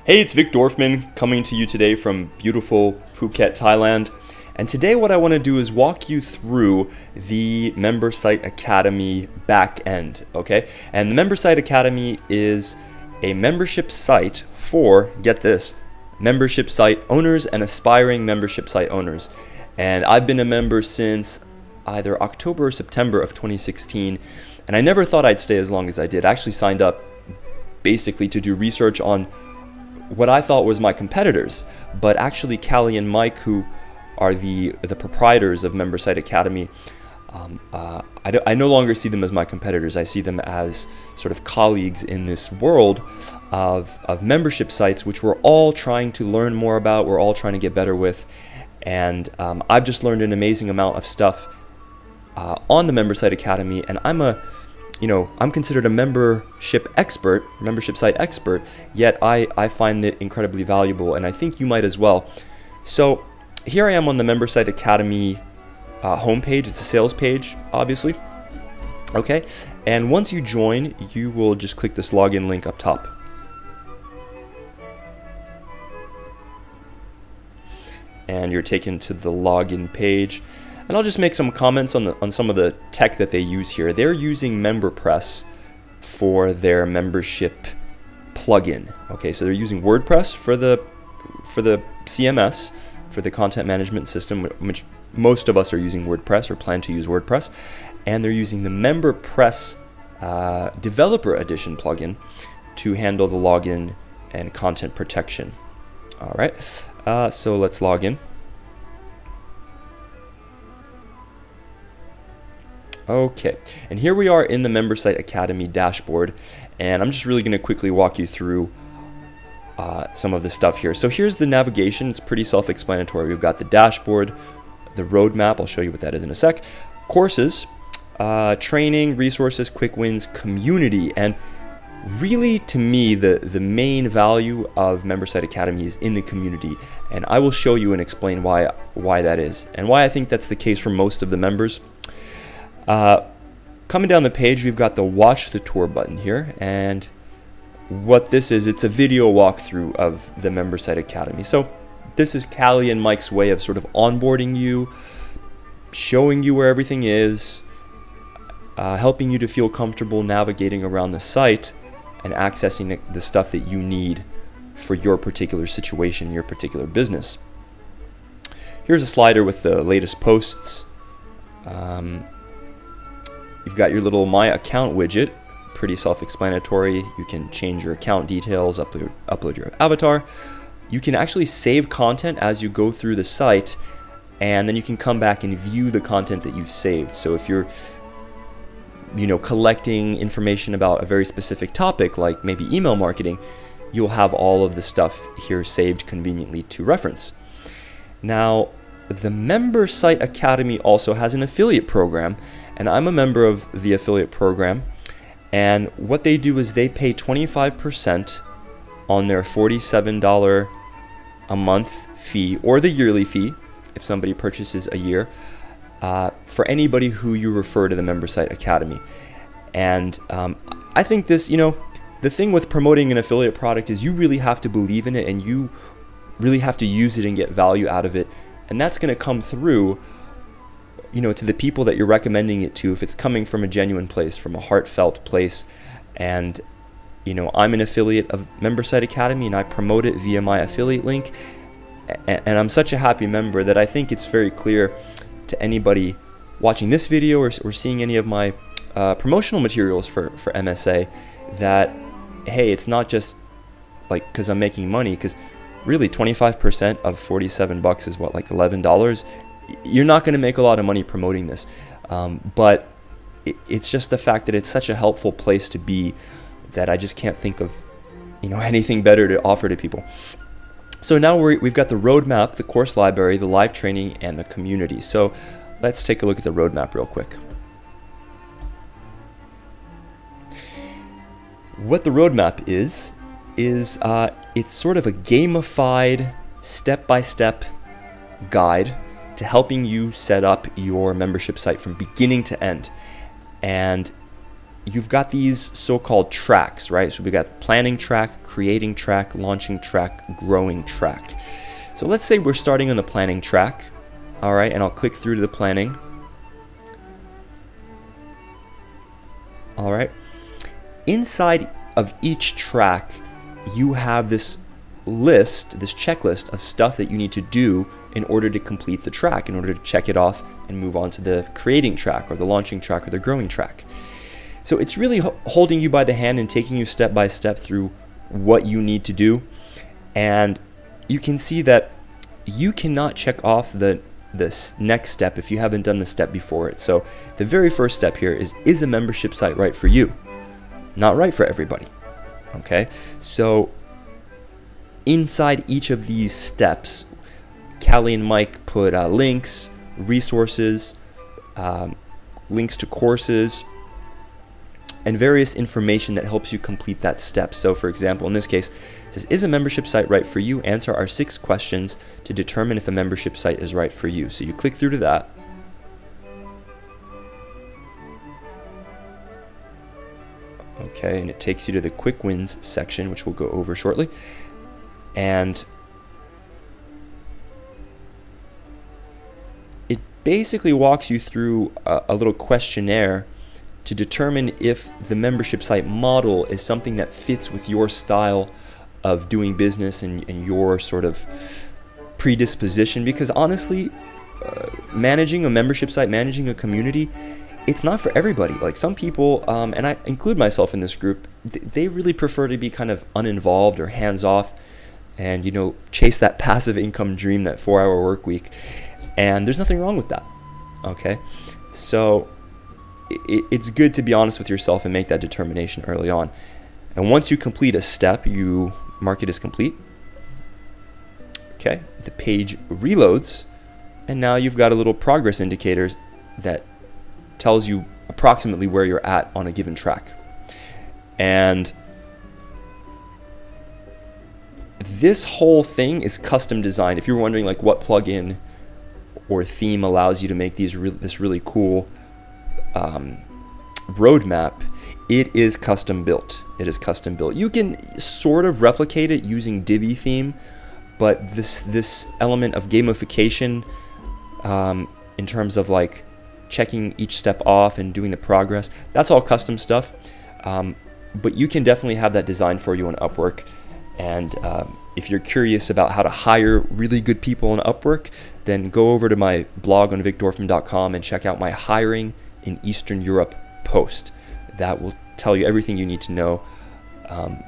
Hey, it's Vic Dorfman coming to you today from beautiful Phuket, Thailand. And today what I want to do is walk you through the Member Site Academy back end, okay? And the Member Site Academy is a membership site for, get this, membership site owners and aspiring membership site owners. And I've been a member since either October or September of 2016, and I never thought I'd stay as long as I did. I actually signed up basically to do research on what I thought was my competitors, but actually Callie and Mike, who are the proprietors of Member Site Academy, I no longer see them as my competitors. I see them as sort of colleagues in this world of membership sites, which we're all trying to learn more about, we're all trying to get better with, and I've just learned an amazing amount of stuff on the Member Site Academy, and I'm considered a membership site expert, yet I find it incredibly valuable, and I think you might as well. So here I am on the Member Site Academy homepage. It's a sales page, obviously. Okay, and once you join, you will just click this login link up top. And you're taken to the login page. And I'll just make some comments on some of the tech that they use here. They're using MemberPress for their membership plugin. Okay, so they're using WordPress for the CMS, for the content management system, which most of us are using WordPress or plan to use WordPress, and they're using the MemberPress Developer Edition plugin to handle the login and content protection. All right, so let's log in. Okay, and here we are in the Member Site Academy dashboard, and I'm just really going to quickly walk you through some of the stuff here. So here's the navigation. It's pretty self-explanatory. We've got the dashboard, the roadmap. I'll show you what that is in a sec. Courses, training, resources, quick wins, community, and really, to me, the main value of Member Site Academy is in the community, and I will show you and explain why that is, and why I think that's the case for most of the members. Coming down the page, we've got the Watch the Tour button here, and what this is, it's a video walkthrough of the Member Site Academy. So this is Callie and Mike's way of sort of onboarding you, showing you where everything is, helping you to feel comfortable navigating around the site and accessing the stuff that you need for your particular situation, your particular business. Here's a slider with the latest posts. You've got your little My Account widget, pretty self-explanatory. You can change your account details, upload your avatar. You can actually save content as you go through the site, and then you can come back and view the content that you've saved. So if you're collecting information about a very specific topic, like maybe email marketing, you'll have all of the stuff here saved conveniently to reference. Now, the Member Site Academy also has an affiliate program, and I'm a member of the affiliate program, and what they do is they pay 25% on their $47 a month fee, or the yearly fee if somebody purchases a year, for anybody who you refer to the Member Site Academy. And I think this, the thing with promoting an affiliate product is you really have to believe in it, and you really have to use it and get value out of it. And that's going to come through, to the people that you're recommending it to, if it's coming from a genuine place, from a heartfelt place. And, I'm an affiliate of Member Site Academy, and I promote it via my affiliate link. And I'm such a happy member that I think it's very clear to anybody watching this video or seeing any of my promotional materials for MSA that, hey, it's not just like because I'm making money, because really 25% of $47 is what, like $11? You're not going to make a lot of money promoting this, but it's just the fact that it's such a helpful place to be that I just can't think of anything better to offer to people. So now we've got the roadmap, the course library, the live training, and the community. So let's take a look at the roadmap real quick. What the roadmap is it's sort of a gamified step-by-step guide to helping you set up your membership site from beginning to end. And you've got these so-called tracks, right? So we got planning track, creating track, launching track, growing track. So let's say we're starting on the planning track, all right, and I'll click through to the planning. All right. Inside of each track, you have this list, this checklist of stuff that you need to do in order to complete the track, in order to check it off and move on to the creating track or the launching track or the growing track. So it's really holding you by the hand and taking you step by step through what you need to do. And you can see that you cannot check off this next step if you haven't done the step before it. So the very first step here is a membership site right for you? Not right for everybody. Okay, so inside each of these steps, Callie and Mike put links, resources, links to courses, and various information that helps you complete that step. So for example, in this case, it says, is a membership site right for you? Answer our 6 questions to determine if a membership site is right for you. So you click through to that. Okay, and it takes you to the quick wins section, which we'll go over shortly. And it basically walks you through a little questionnaire to determine if the membership site model is something that fits with your style of doing business and your sort of predisposition. Because honestly, managing a membership site, managing a community, it's not for everybody. Like some people, and I include myself in this group, they really prefer to be kind of uninvolved or hands-off and, you know, chase that passive income dream, that 4-hour work week. And there's nothing wrong with that, okay? So it's good to be honest with yourself and make that determination early on. And once you complete a step, you mark it as complete. Okay, the page reloads, and now you've got a little progress indicator that tells you approximately where you're at on a given track. And this whole thing is custom designed. If you're wondering like what plugin or theme allows you to make this really cool roadmap, it is custom built. It is custom built. You can sort of replicate it using Divi theme, but this element of gamification in terms of like checking each step off and doing the progress, that's all custom stuff. But you can definitely have that designed for you on Upwork. And if you're curious about how to hire really good people on Upwork, then go over to my blog on vicdorfman.com and check out my hiring in Eastern Europe post. That will tell you everything you need to know,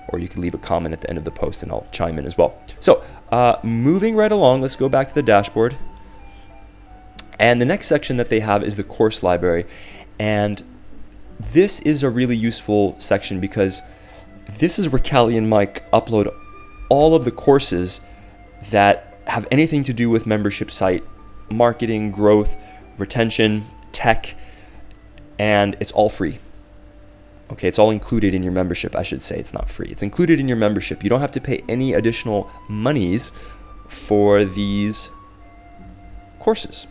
or you can leave a comment at the end of the post and I'll chime in as well. So moving right along, let's go back to the dashboard. And the next section that they have is the course library. And this is a really useful section because this is where Callie and Mike upload all of the courses that have anything to do with membership site marketing, growth, retention, tech, and it's all free. Okay, it's all included in your membership, I should say. It's not free. It's included in your membership. You don't have to pay any additional monies for these courses.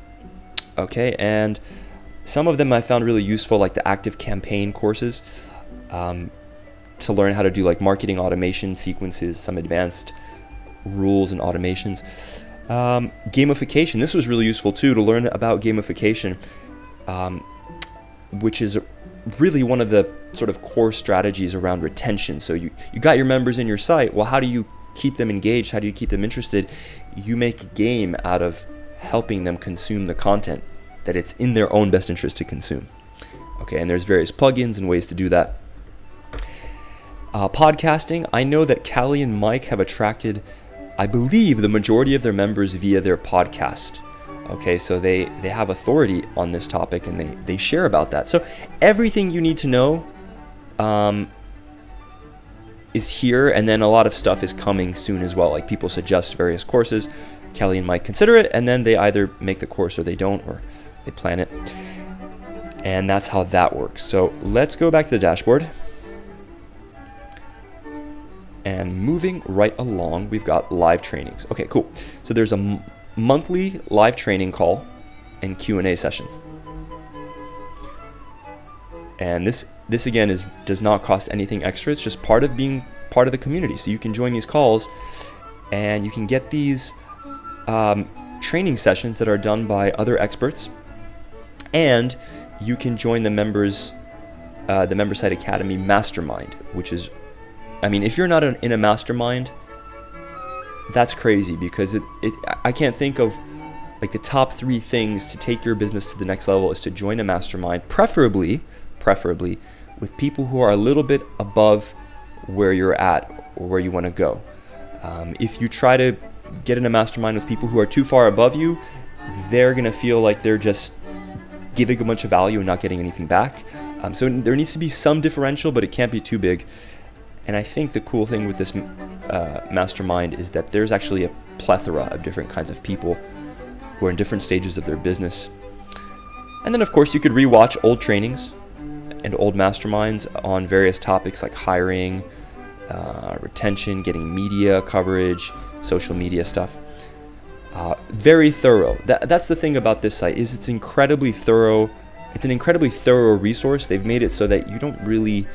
Okay, and some of them I found really useful, like the Active Campaign courses, to learn how to do like marketing automation sequences, some advanced rules and automations. Gamification, this was really useful too, to learn about gamification, which is really one of the sort of core strategies around retention. So you got your members in your site. Well, how do you keep them engaged? How do you keep them interested? You make a game out of helping them consume the content that it's in their own best interest to consume. Okay, and there's various plugins and ways to do that. Podcasting, I know that Callie and Mike have attracted, I believe, the majority of their members via their podcast. Okay, so they have authority on this topic and they share about that. So everything you need to know is here, and then a lot of stuff is coming soon as well. Like people suggest various courses, Callie and Mike consider it, and then they either make the course or they don't, or they plan it. And that's how that works. So let's go back to the dashboard. And moving right along, we've got live trainings. Okay, cool. So there's a monthly live training call and Q&A session. And this this again does not cost anything extra. It's just part of being part of the community. So you can join these calls and you can get these training sessions that are done by other experts, and you can join the Member Site Academy Mastermind, which is, I mean, if you're not in a mastermind, that's crazy, because I can't think of like the top 3 things to take your business to the next level is to join a mastermind, preferably with people who are a little bit above where you're at or where you want to go. If you try to get in a mastermind with people who are too far above you, they're going to feel like they're just giving a bunch of value and not getting anything back. So there needs to be some differential, but it can't be too big. And I think the cool thing with this mastermind is that there's actually a plethora of different kinds of people who are in different stages of their business. And then, of course, you could rewatch old trainings and old masterminds on various topics like hiring, retention, getting media coverage, social media stuff. Very thorough. That's the thing about this site, is it's incredibly thorough. It's an incredibly thorough resource. They've made it so that you don't really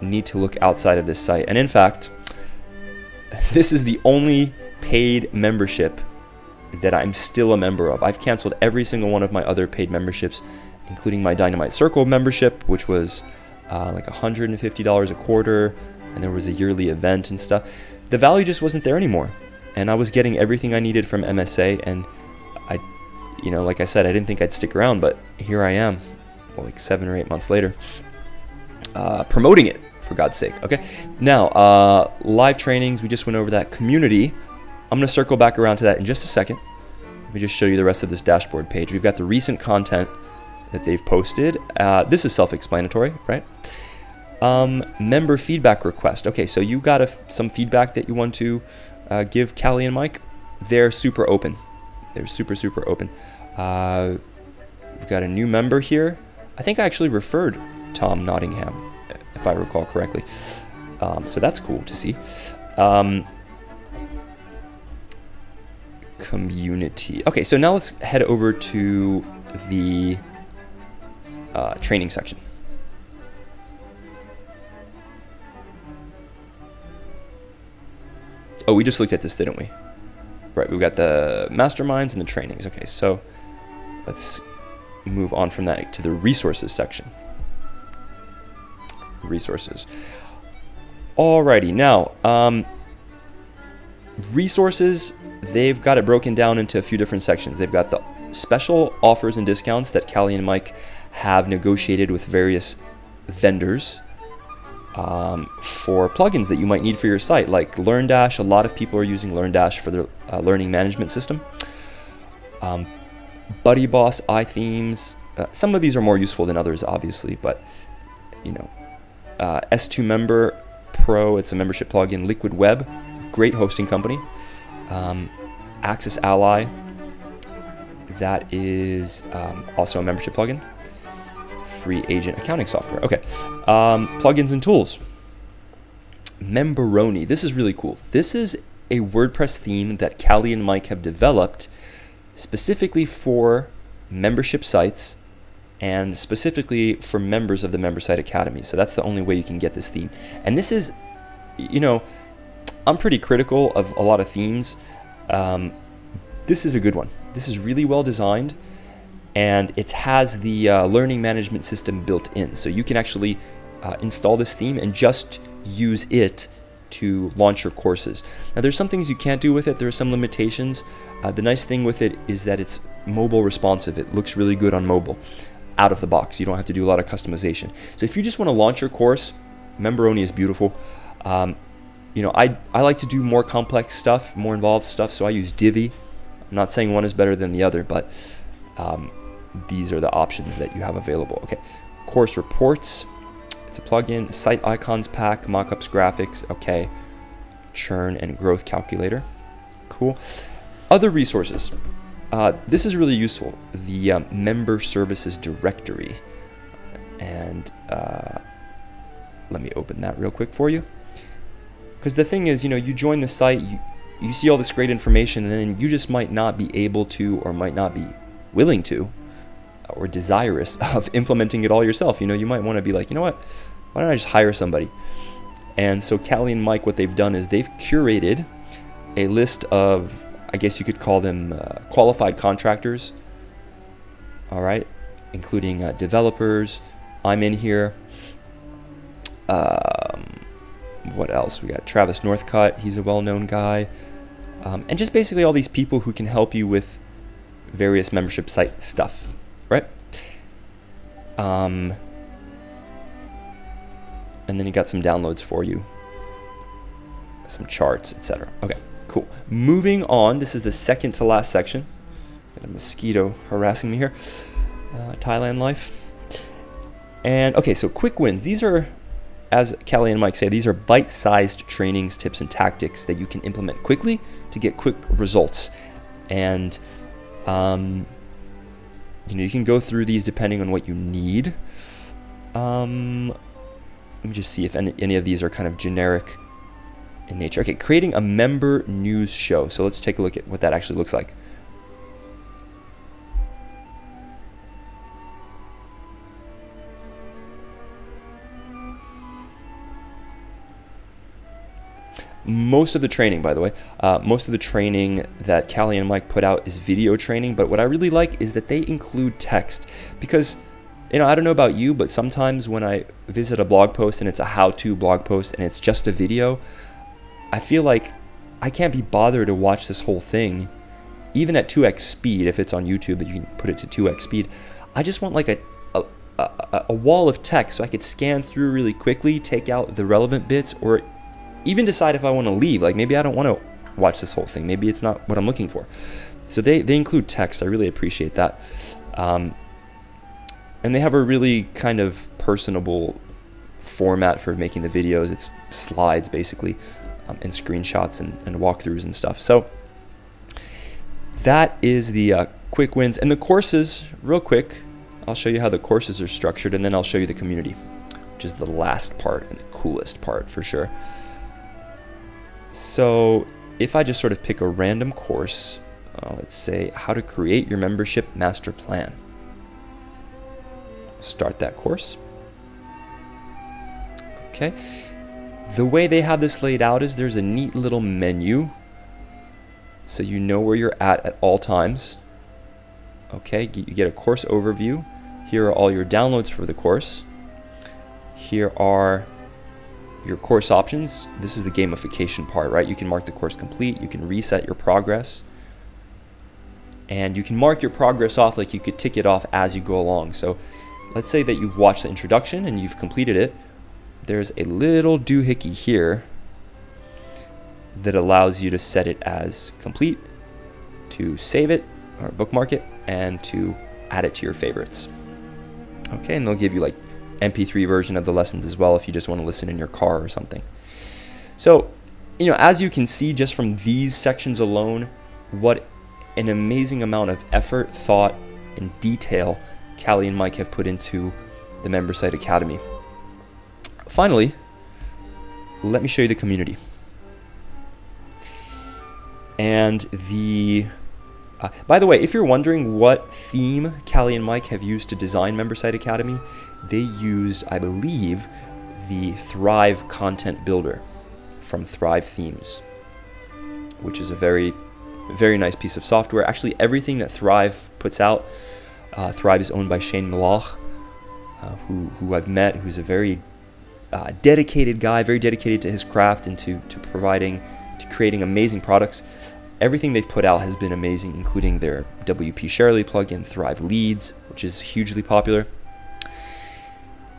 need to look outside of this site. And in fact, this is the only paid membership that I'm still a member of. I've canceled every single one of my other paid memberships, including my Dynamite Circle membership, which was like $150 a quarter, and there was a yearly event and stuff. The value just wasn't there anymore, and I was getting everything I needed from MSA, and like I said, I didn't think I'd stick around, but here I am, like 7 or 8 months later, promoting it, for God's sake. Okay, now live trainings, we just went over that. Community, I'm going to circle back around to that in just a second. Let me just show you the rest of this dashboard page. We've got the recent content that they've posted. This is self-explanatory, right? Member feedback request. Okay, so you got some feedback that you want to give Callie and Mike. They're super open. They're super open. We've got a new member here. I think I actually referred Tom Nottingham, if I recall correctly. So that's cool to see. Community. Okay, so now let's head over to the training section. Oh, we just looked at this, didn't we? Right, we've got the masterminds and the trainings. Okay, so let's move on from that to the resources section. Resources. Alrighty, now, resources, they've got it broken down into a few different sections. They've got the special offers and discounts that Callie and Mike have negotiated with various vendors for plugins that you might need for your site, like LearnDash. A lot of people are using LearnDash for their learning management system. BuddyBoss, iThemes. Some of these are more useful than others, obviously, but S2 Member Pro, it's a membership plugin. Liquid Web, great hosting company. Access Ally, that is also a membership plugin. Free agent accounting software. Okay, plugins and tools. Memberoni, this is really cool. This is a WordPress theme that Callie and Mike have developed specifically for membership sites and specifically for members of the Member Site Academy. So that's the only way you can get this theme. And this is, I'm pretty critical of a lot of themes. This is a good one. This is really well designed, and it has the learning management system built in. So you can actually install this theme and just use it to launch your courses. Now, there's some things you can't do with it. There are some limitations. The nice thing with it is that it's mobile responsive. It looks really good on mobile out of the box. You don't have to do a lot of customization. So if you just want to launch your course, Memberoni is beautiful. I like to do more complex stuff, more involved stuff, so I use Divi. I'm not saying one is better than the other, but these are the options that you have available. Okay, course reports, it's a plugin. Site icons pack, mockups, graphics, okay. Churn and growth calculator, cool. Other resources, this is really useful. The member services directory, and let me open that real quick for you. Because the thing is, you join the site, you see all this great information, and then you just might not be able to, or might not be willing to, or desirous of implementing it all yourself. You might want to be like, you know what, why don't I just hire somebody? And so Callie and Mike, what they've done is they've curated a list of, I guess you could call them qualified contractors, all right, including developers. I'm in here. What else? We got Travis Northcutt. He's a well-known guy. And just basically all these people who can help you with various membership site stuff, right? And then you got some downloads for you, some charts, etc. Okay, cool. Moving on. This is the second to last section. Got a mosquito harassing me here. Thailand life. And okay, so quick wins. These are, as Callie and Mike say, these are bite-sized trainings, tips, and tactics that you can implement quickly to get quick results. And you can go through these depending on what you need. Let me just see if any of these are kind of generic in nature. Okay, creating a member news show. So let's take a look at what that actually looks like. Most of the training, by the way, most of the training that Callie and Mike put out is video training, but what I really like is that they include text, because, I don't know about you, but sometimes when I visit a blog post and it's a how-to blog post and it's just a video, I feel like I can't be bothered to watch this whole thing, even at 2x speed. If it's on YouTube, that you can put it to 2x speed. I just want like a wall of text so I could scan through really quickly, take out the relevant bits, or even decide if I want to leave. Like maybe I don't want to watch this whole thing. Maybe it's not what I'm looking for. So they include text. I really appreciate that. And they have a really kind of personable format for making the videos. It's slides basically, and screenshots and walkthroughs and stuff. So that is the quick wins. And the courses, real quick, I'll show you how the courses are structured, and then I'll show you the community, which is the last part and the coolest part for sure. So if I just sort of pick a random course, let's say how to create your membership master plan. Start that course. Okay. The way they have this laid out is there's a neat little menu, so you know where you're at all times. Okay, you get a course overview. Here are all your downloads for the course. Here are your course options. This is the gamification part, right? You can mark the course complete. You can reset your progress. And you can mark your progress off, like you could tick it off as you go along. So let's say that you've watched the introduction and you've completed it. There's a little doohickey here that allows you to set it as complete, to save it or bookmark it, and to add it to your favorites. Okay, and they'll give you like MP3 version of the lessons as well if you just want to listen in your car or something. So, as you can see just from these sections alone, what an amazing amount of effort, thought, and detail Callie and Mike have put into the MemberSite Academy. Finally, let me show you the community. And by the way, if you're wondering what theme Callie and Mike have used to design MemberSite Academy, they used, I believe, the Thrive Content Builder from Thrive Themes, which is a very, very nice piece of software. Actually, everything that Thrive puts out, Thrive is owned by Shane Malach, who I've met, who's a very dedicated guy, very dedicated to his craft and to creating amazing products. Everything they've put out has been amazing, including their WP Shirley plugin, Thrive Leads, which is hugely popular.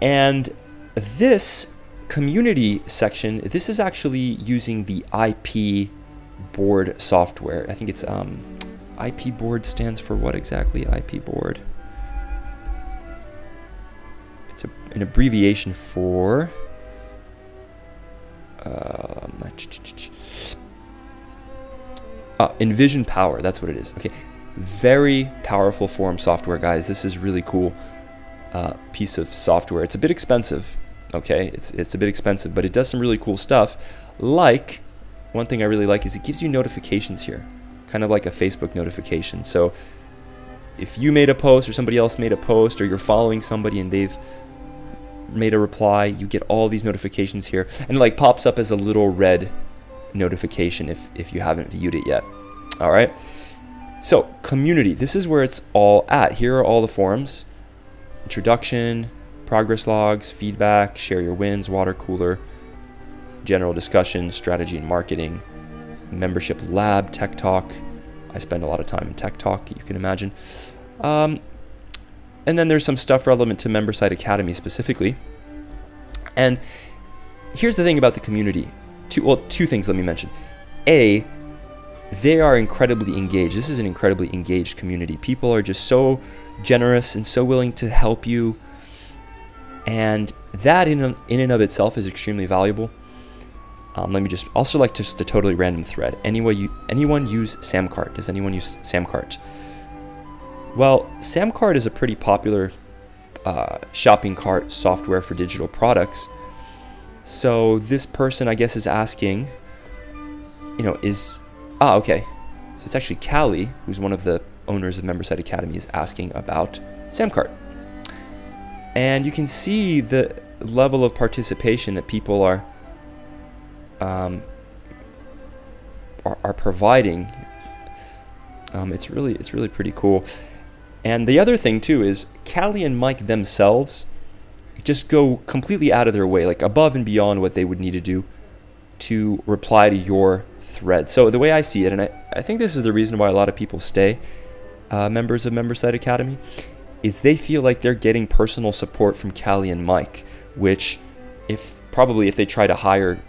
And this community section, this is actually using the IP board software. I think it's IP board stands for what exactly? IP board. It's an abbreviation for Envision Power, that's what it is. Okay, very powerful forum software, guys. This is really cool piece of software. It's a bit expensive, okay? It's a bit expensive, but it does some really cool stuff. Like, one thing I really like is it gives you notifications here, kind of like a Facebook notification. So if you made a post or somebody else made a post, or you're following somebody and they've made a reply, you get all these notifications here, and it like pops up as a little red notification if you haven't viewed it yet. All right. So community, this is where it's all at. Here are all the forums: introduction, progress logs, feedback, share your wins, water cooler, general discussion, strategy and marketing, membership lab, tech talk. I spend a lot of time in tech talk, you can imagine. And then there's some stuff relevant to MemberSite Academy specifically. And here's the thing about the community. Two things let me mention. A, they are incredibly engaged. This is an incredibly engaged community. People are just so generous and so willing to help you. And that in and of itself is extremely valuable. Let me just, I'll select just a totally random thread. Anyone use Samcart? Does anyone use Samcart? Well, Samcart is a pretty popular shopping cart software for digital products. So this person, I guess, is asking, okay. So it's actually Callie, who's one of the owners of MemberSite Academy, is asking about Samcart. And you can see the level of participation that people are providing. It's really pretty cool. And the other thing too is Callie and Mike themselves just go completely out of their way, like above and beyond what they would need to do to reply to your thread. So the way I see it, and I think this is the reason why a lot of people stay members of MemberSite Academy, is they feel like they're getting personal support from Callie and Mike, which if they try to hire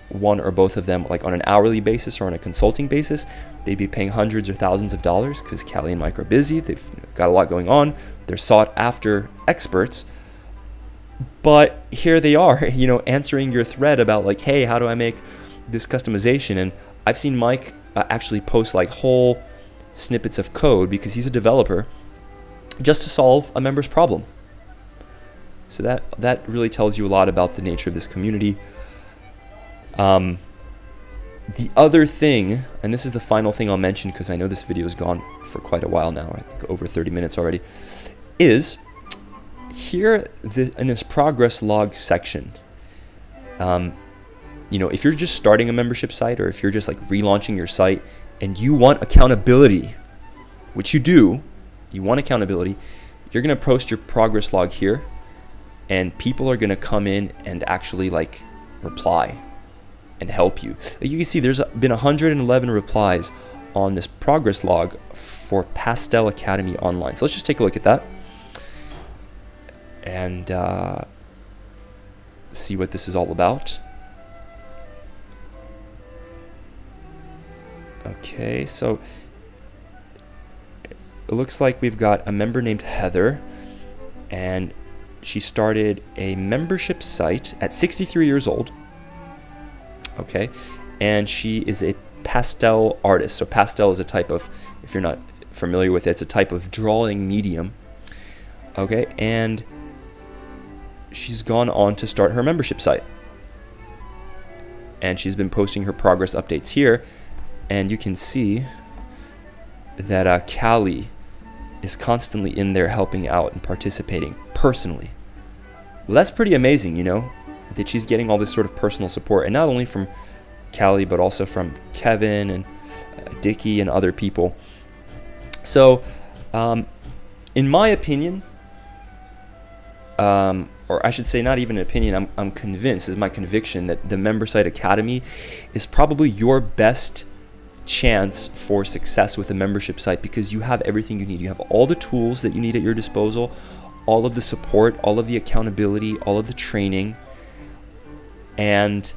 one or both of them like on an hourly basis or on a consulting basis, they'd be paying hundreds or thousands of dollars, because Callie and Mike are busy. They've got a lot going on. They're sought after experts. But here they are, answering your thread about like, hey, how do I make this customization? And I've seen Mike actually post like whole snippets of code, because he's a developer, just to solve a member's problem. So that really tells you a lot about the nature of this community. The other thing, and this is the final thing I'll mention, because I know this video has gone for quite a while now, I think over 30 minutes already, is here in this progress log section. If you're just starting a membership site, or if you're just like relaunching your site and you want accountability, which you do, you want accountability, you're going to post your progress log here, and people are going to come in and actually like reply and help you. You can see there's been 111 replies on this progress log for Pastel Academy Online. So let's just take a look at that and see what this is all about. Okay, so it looks like we've got a member named Heather, and she started a membership site at 63 years old. Okay, and she is a pastel artist. So pastel is a type of, if you're not familiar with it, it's a type of drawing medium. Okay, and she's gone on to start her membership site. And she's been posting her progress updates here, and you can see that Callie is constantly in there helping out and participating personally. Well, that's pretty amazing, that she's getting all this sort of personal support, and not only from Callie, but also from Kevin and Dickie and other people. So, in my opinion, or I should say not even an opinion, I'm convinced, is my conviction, that the MemberSite Academy is probably your best chance for success with a membership site, because you have everything you need. You have all the tools that you need at your disposal, all of the support, all of the accountability, all of the training, and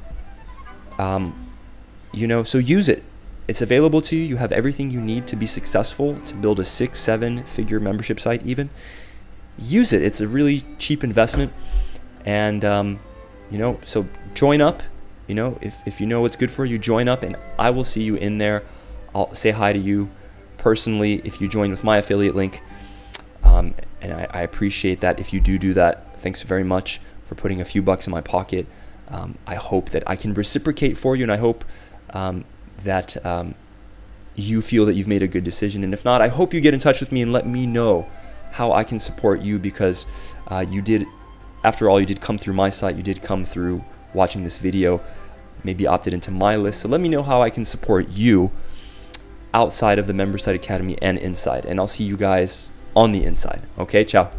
so use it. It's available to you. You have everything you need to be successful, to build a 6-7 figure membership site even. Use it. It's a really cheap investment, and so join up. If you know what's good for you, join up, and I will see you in there. I'll say hi to you personally if you join with my affiliate link, and I appreciate that if you do that. Thanks very much for putting a few bucks in my pocket. I hope that I can reciprocate for you, and I hope that you feel that you've made a good decision. And if not, I hope you get in touch with me and let me know how I can support you, because you did, after all, you did come through my site, you did come through watching this video, maybe opted into my list. So let me know how I can support you outside of the Member Site Academy and inside. And I'll see you guys on the inside. Okay, ciao.